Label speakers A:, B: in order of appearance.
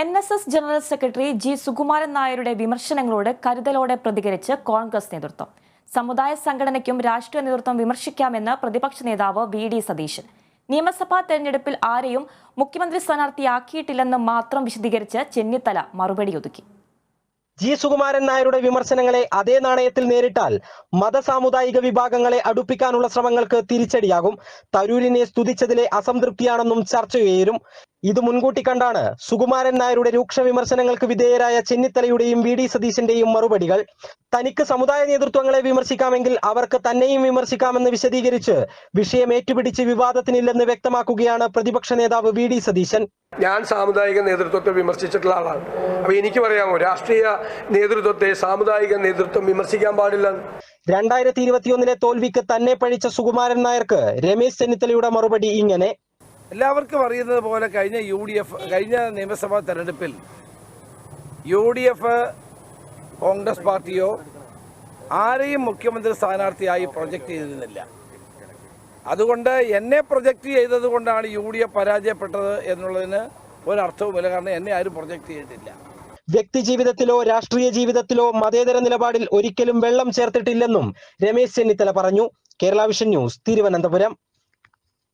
A: NSS general secretary G Sukumaran നായരുടെ വിമർശനങ്ങളോട് കരുതലോടെ പ്രതികരിച്ച് കോൺഗ്രസ് നേതൃത്വം. സമുദായ സംഘടനയ്ക്കും രാഷ്ട്രീയ നേതൃത്വം വിമർശിക്കാമെന്ന് പ്രതിപക്ഷ നേതാവ് VD സതീശൻ. നിയമസഭാ തെരഞ്ഞെടുപ്പിൽ ആരെയും മുഖ്യമന്ത്രി സ്ഥാനാർത്ഥിയാക്കിയിട്ടില്ലെന്ന് മാത്രം വിശദീകരിച്ച് ചെന്നിത്തല മറുപടിയൊതുക്കി.
B: ജി സുകുമാരൻ നായരുടെ വിമർശനങ്ങളെ അതേ നാണയത്തിൽ നേരിട്ടാൽ മതസാമുദായിക വിഭാഗങ്ങളെ അടുപ്പിക്കാനുള്ള ശ്രമങ്ങൾക്ക് തിരിച്ചടിയാകും. തരൂരിനെ സ്തുതിച്ചതിലെ അസംതൃപ്തിയാണെന്നും ചർച്ചയുയരും. ഇത് മുൻകൂട്ടി കണ്ടാണ് സുകുമാരൻ നായരുടെ രൂക്ഷ വിമർശനങ്ങൾക്ക് വിധേയരായ ചെന്നിത്തലയുടെയും VD സതീശന്റെയും മറുപടികൾ. തനിക്ക് സമുദായ നേതൃത്വങ്ങളെ വിമർശിക്കാമെങ്കിൽ അവർക്ക് തന്നെയും വിമർശിക്കാമെന്ന് വിശദീകരിച്ച് വിഷയം ഏറ്റുപിടിച്ച് വിവാദത്തിനില്ലെന്ന് വ്യക്തമാക്കുകയാണ് പ്രതിപക്ഷ നേതാവ് VD സതീശൻ.
C: ഞാൻ സാമുദായിക നേതൃത്വത്തെ വിമർശിച്ചിട്ടുള്ള ആളാണ്. അപ്പൊ എനിക്ക് പറയാമോ രാഷ്ട്രീയ നേതൃത്വത്തെ സാമുദായിക നേതൃത്വം വിമർശിക്കാൻ പാടില്ല?
B: 2021 തോൽവിക്ക് തന്നെ പഴിച്ച സുകുമാരൻ നായർക്ക് രമേശ് ചെന്നിത്തലയുടെ മറുപടി ഇങ്ങനെ:
D: എല്ലാവർക്കും അറിയുന്നത് പോലെ കഴിഞ്ഞ നിയമസഭാ തെരഞ്ഞെടുപ്പിൽ UDF കോൺഗ്രസ് പാർട്ടിയോ ആരെയും മുഖ്യമന്ത്രി സ്ഥാനാർത്ഥിയായി പ്രൊജക്റ്റ് ചെയ്തിരുന്നില്ല. അതുകൊണ്ട് എന്നെ പ്രൊജക്റ്റ് ചെയ്തത് കൊണ്ടാണ് UDF പരാജയപ്പെട്ടത് എന്നുള്ളതിന് ഒരർത്ഥവുമില്ല. കാരണം എന്നെ ആരും പ്രൊജക്റ്റ് ചെയ്തിട്ടില്ല.
B: വ്യക്തി ജീവിതത്തിലോ രാഷ്ട്രീയ ജീവിതത്തിലോ മതേതര നിലപാടിൽ ഒരിക്കലും വെള്ളം ചേർത്തിട്ടില്ലെന്നും രമേശ് ചെന്നിത്തല പറഞ്ഞു. Kerala vision news, Thiruvananthapuram.